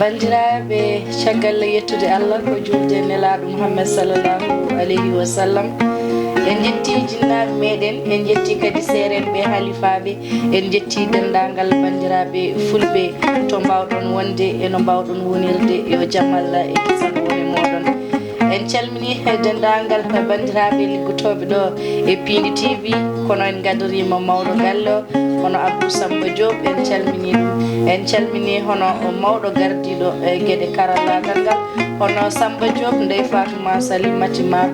bandiraɓe caggal yettude Allah ko julde nelaɗo Muhammad sallallahu alayhi wa sallam en jetti jinnaɓe meɗen en jetti kadi seerenɓe halifaɓe en jetti dendagal bandiraɓe fulɓe to mbawɗon wonde eno mbawɗon wonirde yo jaam Allah e kisan woni moɗon en calmini dendagal bandiraɓe liggotoɓe ɗo e Pindi TV kono en gadorima mawɗo galle o hono Abdou Samba Diop en calmini ɗum en calmini hono mawɗo gardiɗo e gueɗe karallagal ngal hono Samba Diop Ndeye Fatouma Salimati Mar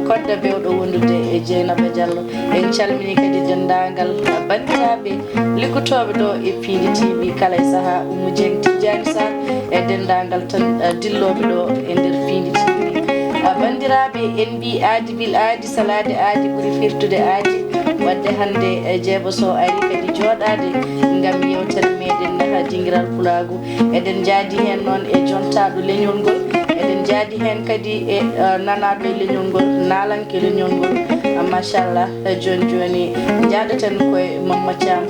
kodda bewɗo wondude e Dieynaba Diallo en calmini kadi dendagal bandiraɓe liggotoɓe ɗo e Pindi TV kala e saaha Oumou Dieng Tidiani Sarr e dendagal tan dilloɓe ɗo e nder Pindi TV bandiraɓe en mbi aadi bil aadi salade aadi ɓuuri firtude aadi wadde hande jeebo so ari kadi jooɗade ngam yewtere meɗen naha jinguiral pulagu eɗen jaadi hen noon e jontaɗo leñol ngol eɗen jaadi hen kadi e nanaɗo e leñol ngol nalanke leñol ngol machallah joni joni jaɗaten koye Mamma Thiam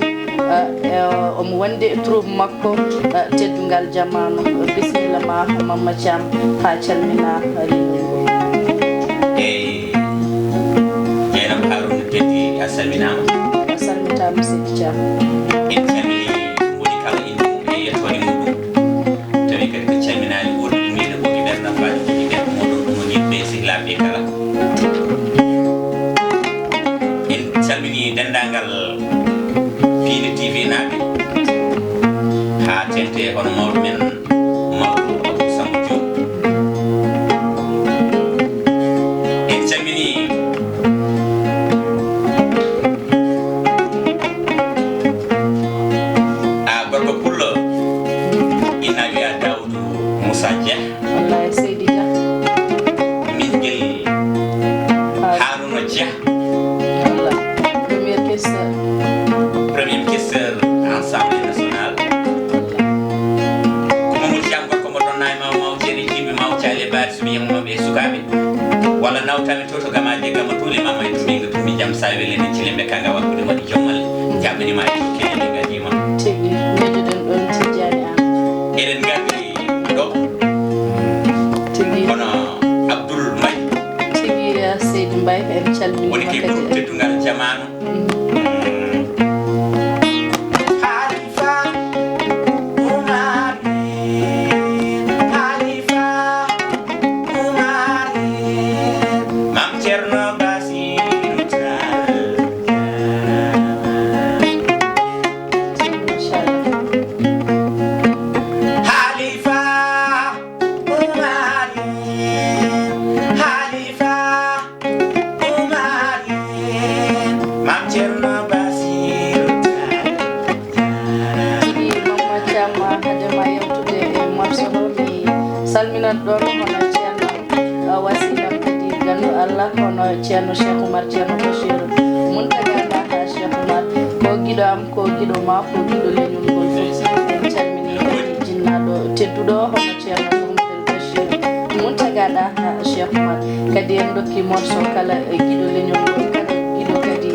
omo wonde trouve makko teddugal jamanu bisimilla ma Mamma Thiam ha calmina leñol ngol Dieynaba Harouna Teddi a salminama a salmitama Seydi Thiam en calmini woni kala inde mum e yettode muɗum tawi kadi ko calminali ɓurɗo meɗe ɓogi nder nafaji ɓogi nder moɗon ɗum yimɓe sehilaɓe kala en calmini dendagal Pindi TV naɓe ha tente hono mawɗo men mawɗo Abdou Samba Diop en calmini gorko pullo ina wiya Dawdou Moussa Dia wallahi Seydi Dia mingel Harouna Dia wallah premier questeur Assemblée nationale ko Mamadou Thiam gorko mo donna e maw ceeri jimɓe maw caali e baari so wiyamnoɓe e sukaɓe walla nawtami toto gamaji gama tuule mama e tuminga tumi jaam sa welene cilemɓe kanga wakkude waɗi jommal jaɓɓanima e tokkele gadima tigi medduɗen ɗon Tidiani an eɗen gardi ɗo tigi kono Abdoul Mbaye tigi Seydi Mbaye en calmini woni ke ɓuuri teddugal jamanu salminan ɗon hono ceerno wasilam kadi gandu Allah hono ceerno Cheikh Oumar ceerno Bachir Mountaga ha Cheikh Oumar ko giɗo am ko giɗo ma ko giɗo leñol ngol fof en calmini kadi jinnaɗo tedduɗo hono ceerno Mouhamadou Bachir Mountaga ha Cheikh Oumar kadi en dokki morceau kala giɗo leñol ngol kala giɗo kadi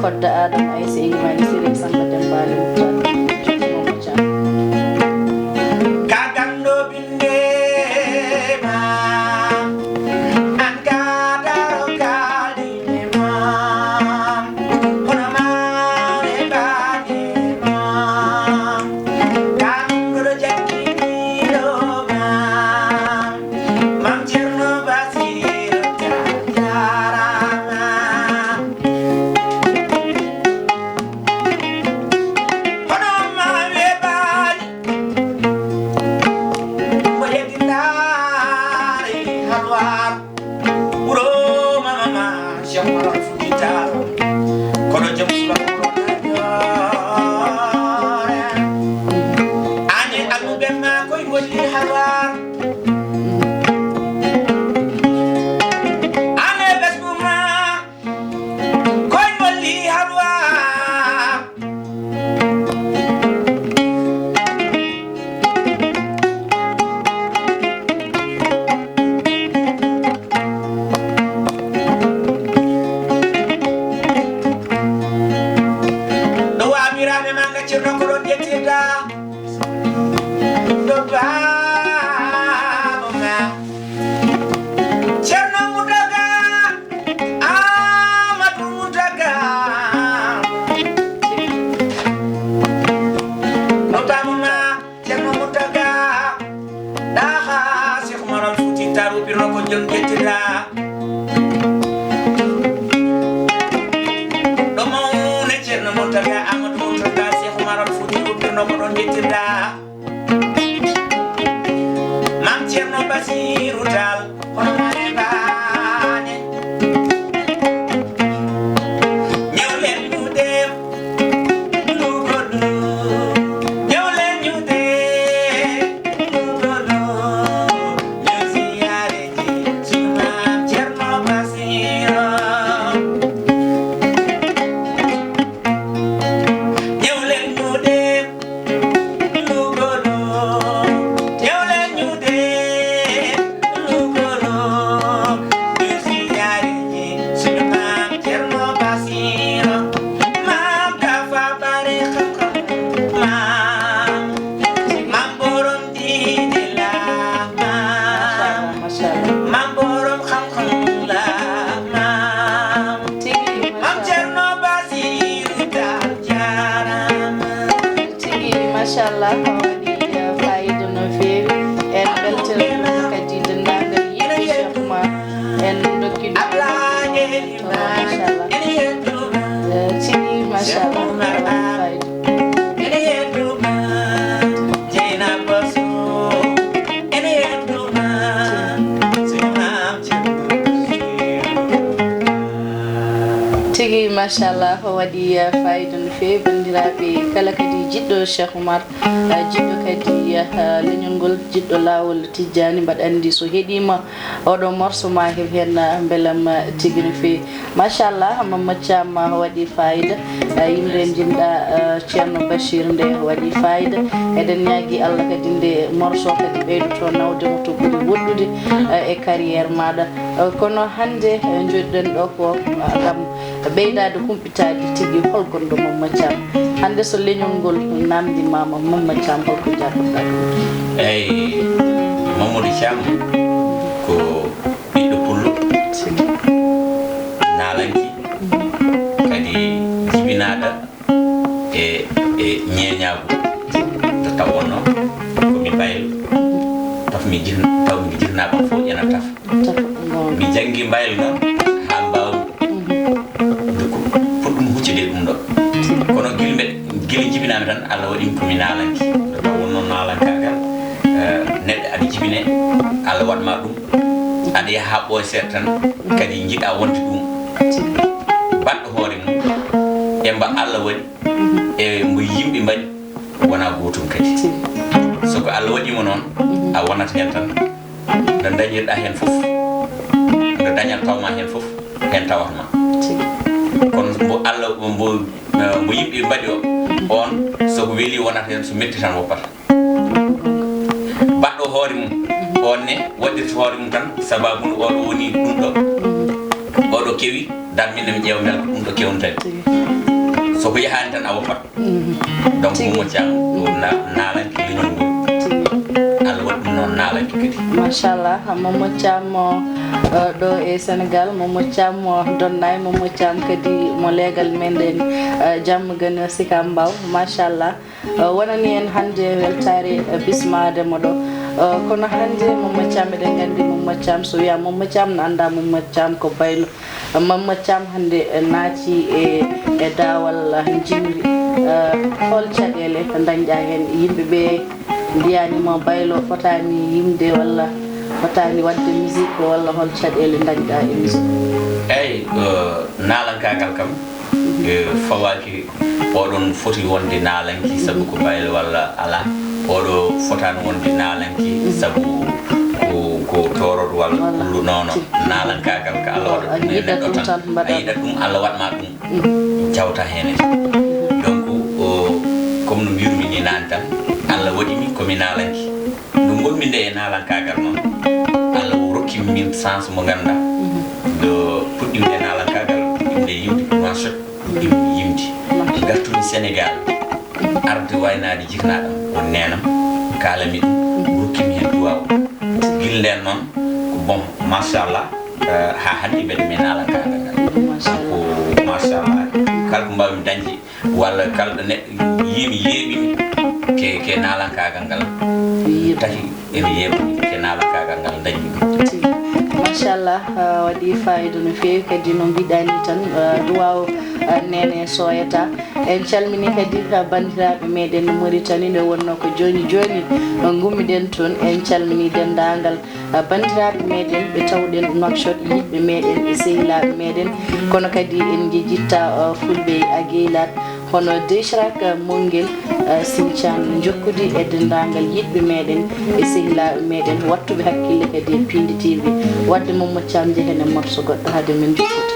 kodda Adama Aïssa Elimane Siré Samba Dembale Moutar Mashallah. ene yettuma Tigi mashallah. Fayda. ene yettuma jeyna basu ene yettuma sinam Tigi mashallah o waɗi fayida no fewi bandiraɓe kala kadi jiɗɗo Cheikh Oumar jiɗɗo kadi leñol ngol jiɗɗo lawol tijjani mbaɗa andi so heeɗima oɗo morceau ma heeɓ hen beelam tigui no fewi machallah Mamadou Thiam waɗi fayida yimɓe jinɗa ceerno Bachir nde waɗi fayida eɗen ñaagui Allah kadi nde morceau kadi ɓeydoto nawdemo to ɓuuri woɗɗude e carriére maɗa kono hande joɗiɗen ɗo ko gam ɓeydade humpitade tigui holgonɗo Mamadou Thiam hande so leñol ngol namdimama Mamadou Thiam holko jabboɗa ɗum eyyi Mamadou Thiam ko ɓiɗɗo pullo nalanki kadi jibinaɗo e ñeñagu to taw wonno komi baylo tawmi jirnaɓam fof ƴana taf mi janggi mbaylo noon ha mbawmi ko puɗɗum huccude ɗum ɗo kono guila jibinami tan Allah waɗimi komi nalanki to taw wonno nalankagal neɗɗo aɗa jibine Allah waɗma ɗum aɗa yaha ha ɓooy seeɗa tan kadi jiiɗa wonde ɗum baɗɗo hoore mum e mba Allah waɗi e mbo yimɓe mbaɗi wona gotum kadi soko Allah waɗima noon a wonat hen tan nde dañirɗa hen foof nde dañal tawma hen foof hen tawatma kono mbo Allah mbo yimɓe mbaɗi o on soko weeli wonat hen so metti tan woppata baɗɗo hoore mum on ne waɗirta hoore mum tan sababude oɗo woni ɗum ɗo oɗo kewi dan min mi ƴeewa mbel ko ɗum ɗo kewnitani soko yahani tan a woppat donc Mamadou Thiam nalanki leñol ngol Allah waɗi ɗum noon nalanki kadi machallah Mamadou Thiam ɗo e Sénégal Mamadou Thiam Donnay Mamadou Thiam kadi mo leegal meɗen Diamaguene Sicap Mbao machallah wonani en hande weltare bismademo ɗo kono hande Mamadou Thiam eɗen gandi Mamadou Thiam so wiya Mamadou Thiam ne anda Mamadou Thiam ko baylo Mamadou Thiam hande naati e dawal jimri hol caɗele dañƴa hen yimɓeɓe mbiyanima baylo fotani yimde walla fotani wadde musique walla hol caɗele dañƴa e musique eyyi nalankagal kam fawaki oɗon foti wonde nalanki saabu ko baylo walla ala oɗo fotani wonde nalanki saabu ko torot walla hullu nono nalankagal ko Allah waɗa ɗum e neɗɗo tan a yiɗat ɗum Allah waɗma ɗum jawta hen donc comme no mbirumi ni nane tan Allah waɗimi komi nalanki nde gonmi nde e nalankagal noon Allah rokkimi min sens mo ganduɗa do puɗɗimde nalankagal puɗɗimde yimde marché puɗɗimde yimde gartumi Sénégal arde waynade jirnaɗam ko nenam kalami ɗum rokkimi hen duwaw guila nden noon ko bon machallah ha hande mbeɗa mi nalankagal ngal ko machallah kala ko mbawmi dañde walla kala ɗo neɗɗo yimi yeeɓimi ke nalankagal ngal taki ene yeeɓami ke nalankagal ngal dañmi ɗum machallah waɗi fayida no fewi kadi no mbiɗani tan duwaw nene soyata en calmini kadi bandiraɓe meɗen Mauritanie nde wonno ko joni joni gummiɗen toon en calmini dendagal bandiraɓe meɗen ɓe tawɗen Nouakchott yiɗɓe meɗen e sehilaɓe meɗen kono kadi en jejjitta fulɓe a gueylat hono Deysrak Mongel Sinthiane jokkude e dendagal yiɗɓe meɗen e sehilaɓe meɗen wattuɓe hakkille kadi e pinditirɓe wadde Mamadou Thiam jehen e morceau goɗɗo haade men jokkude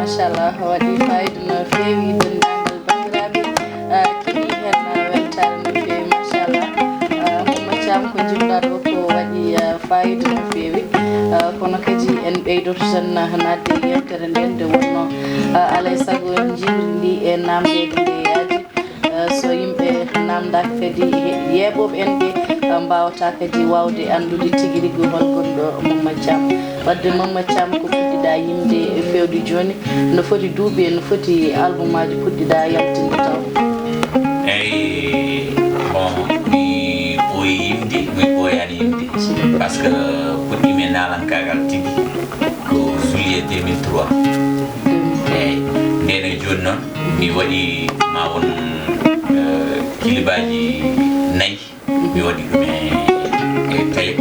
machallah waɗi fayida no feewi dendagal bandiraɓe keeɓi hen weltare no feewi machallah Mamadou Thiam ko jibɗaɗo ko waɗi fayida no feewi kono kadi en ɓeydoto tan nadde e yewtere nden nde wonno alay saago jibri ndi e namdede nde yaadi so yimɓe namdaka kadi yeeɓoɓe en ɓe mbawata kadi wawde andude tigui rigui hol gonɗo Mamadou Thiam wadde Mamadou Thiam ko puɗɗiɗa yimde e fewde joni no foti duuɓi no foti album aji puɗɗiɗa yaltinde taw eyyi bon mi ɓooyi yimde mi ɓooyani yimde par ce que puɗɗimi nalankagal tigui ko juillet 2003 eyyi ndene joni noon mi waɗi ma won kilibaji 4 mi waɗi ɗum e télé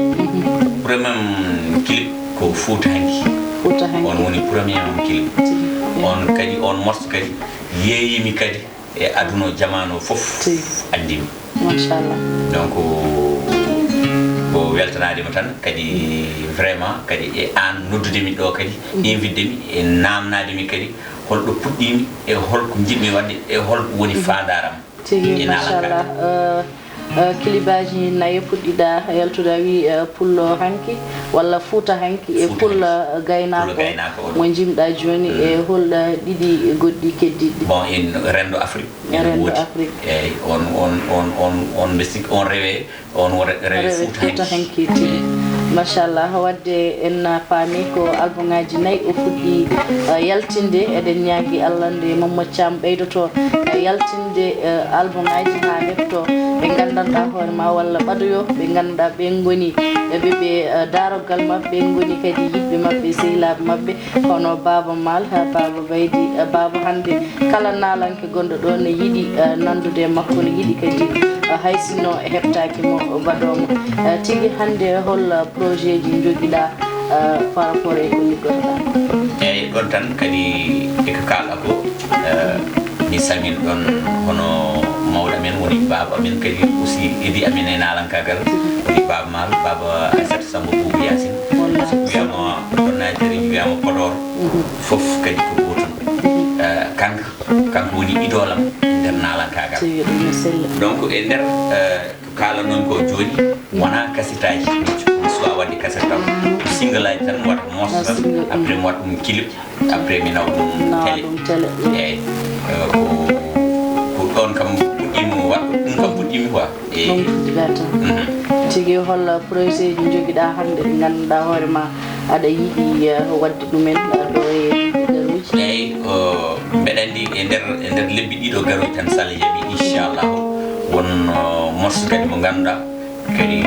premier clip ko Foutanki on woni premier clip on kadi on morceau kadi yeeyimi kadi e aduna jamanu fof andimi machallah donc ko weltanade mo tan kadi vraiment kadi e an noddude mi do kadi invite mi e namnade mi kadi holdo puddimi e holko jimmi wadde e holko woni faadaram tigi machallah kilibaji nayi puɗɗiɗa yaltuda wi pullo hanki walla fuuta hanki e pulla gaynako mo jimɗa joni e holɗa ɗiɗi goɗɗi keddiɗi bon en rendo afrique eyyi on besik on rewe on rewe fuuta hanki tigi machallah wadde en paami ko album ngaji nayi o fuɗɗi yaltinde eɗen ñaagui Allah nde Mamadou Thiam ɓeydoto yaltinde album ngaji ha hefto ɓe gandanɗa hoore ma walla ɓaɗoyo ɓe ganduɗa ɓe goni ɓeɓe darogal mabɓe goni kadi yiɗɓe mabɓe sehilaɓe mabɓe hono Baba Mal Baba Baydi Baba hande kala nalanke gonɗo ɗo ne yiiɗi nandude makko ne yiiɗi kadi haysino e heɓtaki mo baɗomo tigi hande hol projet ji joguiɗa par rapport e ko liggotoɗa eyyi ɗon tan kadi eko kalɗa ko mi salmin ɗon hono mawɗo men woni baba men kadi aussi idi amin e nalankagal woni Baba Mal Baba Aissata Samba Boubou Yassine wiyama ɗon najeri wiyama Podor fof kadi ko gotum kanko woni idolam nder nalankagal donc e nder ko kalannomi ko joni wona kasitaji soit wadde cassette tan single aji tan waɗa morceau tan après mi waɗa ɗum clip après mi nawa ɗum télé eyyi ko ɗon kam puɗɗimi waɗɗo ɗum kam puɗɗimi quoi eyyi tigi hol projet ji joguiɗa hande ɗi ganduɗa hoore ma aɗa yiiɗi wadde ɗumen ɗo e garuji eyyi mbeɗa andi e nder lebbi ɗiɗo garoji tan salla jaaɓi inchallah won morceau kadi mo ganduɗa kadi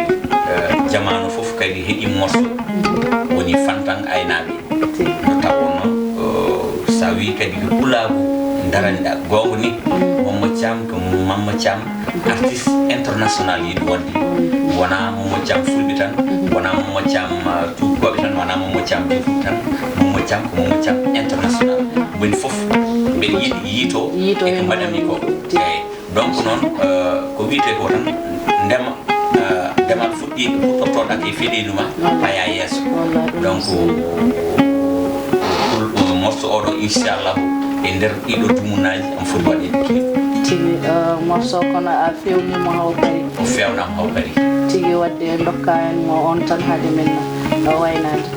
jamanu foof kadi heeɗi morceau woni Fantan Aynaɓe no tawonno sa wi kadi ko pulagu daranɗa gonga ni Mamadou Thiam ko Mamadou Thiam artiste international yiɗi wonde wona Mamadou Thiam fulɓe tan wona Mamadou Thiam tubakoɓe tan wona Mamadou Thiam defum tan Mamadou Thiam ko Mamadou Thiam international woni foof mbeɗa yiiɗi yiito eko mbaɗanmi ko eyyi donc noon ko wiyete ko tan ndema demal fuɗɗi puɗɗortoɗa ke feɗenuma paya yesso donc morceau oɗo inchallahu e nder ɗiɗo tumunaji am foti waɗede kii tigi morceau kono a fewnimo haw kadi o fewnam haw kadi tigi wadde dokka en mo on tan haade men waynade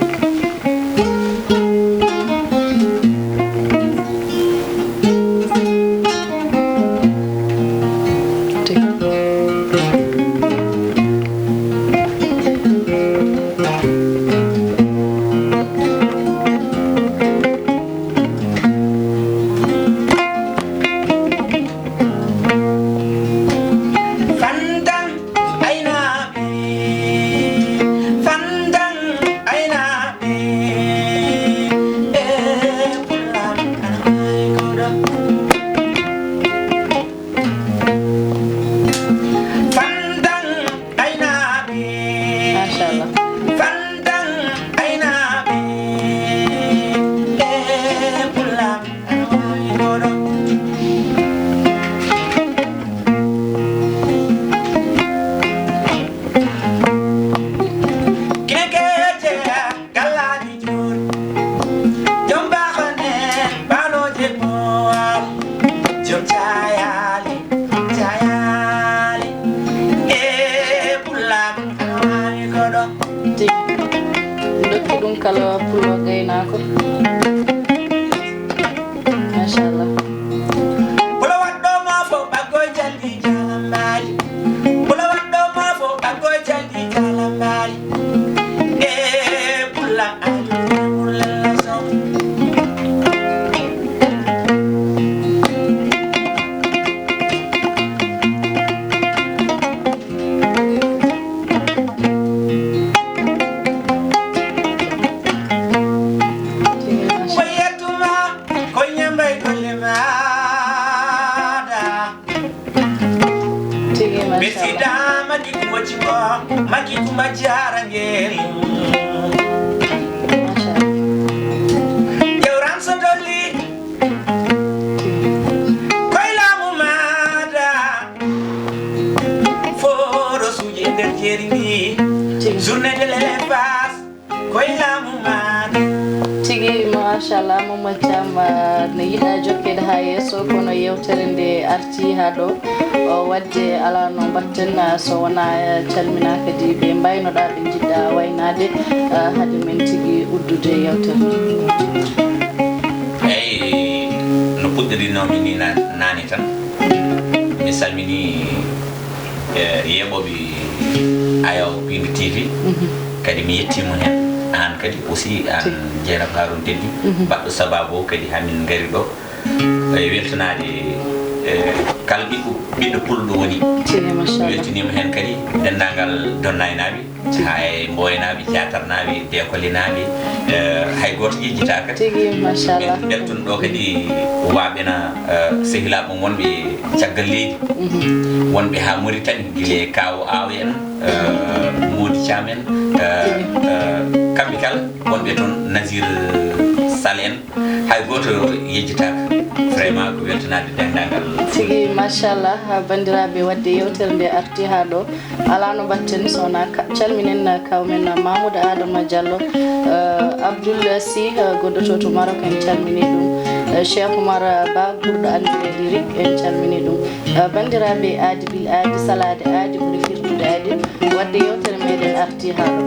kala pullo gaynako machallah bulo waddo ma fo baggo jaldi jalamari bulo waddo ma fo baggo jaldi jalamari e bulla bulla so maki kuma jarangel jawran so dolli koy lamu mada foro suje nder jeri ni koylamu maɗa tigi machallah Mamadou Thiam ne yiɗa jokkede ha yesso kono yewtere nde arti ha ɗo wadde ala no mbatten so wona calmina kadi ɓe mbaynoɗa ɓe jiɗɗa waynade haade men tigi uddude yewtere eyyi no puɗɗirinomi ni nani tan mi salmini yeɓoɓe Ayaw Pindi TV kadi mi yettimo hen an kadi aussi an Dieynaba Harouna Dendy baɗɗo sababu kadi hamin gari ɗo weltanade kala ɓiɗɗo pulɗo woni weltinima hen kadi dendagal donnaynaɓe ha e mboynaɓe jatarnaɓe décolinaɓe hay goto ƴejjitaka min beltun ɗo kadi waɓena sehilaɓe wonɓe caggal leydi wonɓe ha Mauritanie guile kawo aw en Mody Thiam en kamɓe kala wonɓe toon Nasir Sall en hay goto yejjitaka vraiment ko weltanade dendagal tigi machallah bandiraɓe wadde yewtere nde arti ha ɗo ala no mbatten sowona calminen kawmen Mamoudou Adama Diallo Abdoul Sy goddoto to Maroc en calmini ɗum Cheikh Oumar Ba ɓurɗo andude lirik en calmini ɗum bandiraɓe aadi bil aadi salade aadi ɓuuri firtude aadi wadde yewtere meɗen arti ha ɗo